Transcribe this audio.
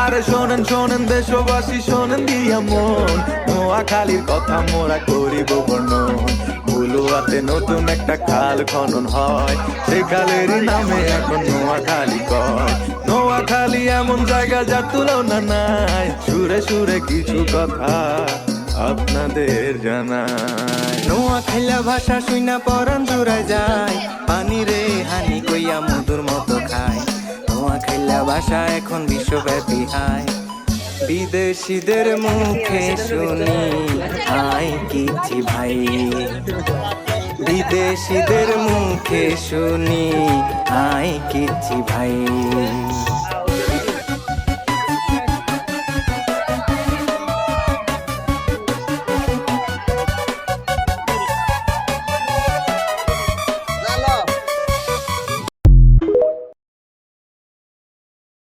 আরে শোনেন শোনেন দেশবাসী শোনেন দিয়া মন, নোয়াখালীর কথা মোরা করিব বর্ণন। বুলুয়াতে নতুন একটা খাল খনন হয়, সেই খালেরই নামে এখন নোয়াখালী কয়। নোয়াখালী এমন জায়গা যার তুলনা নাই, সুরে সুরে কিছু কথা আপনাদের জানাই। নোয়াখাইলা ভাষা শুইনা পরান জুড়ায় যায়, পানি রে হানি কইয়া মধুর মতো খায়। নোয়াখাইলা ভাষা এখন বিশ্বব্যাপী হায়, বিদেশিদের মুখে শুনি আই কিছি ভাই। বিদেশিদের মুখে শুনি আই কিছি ভাই।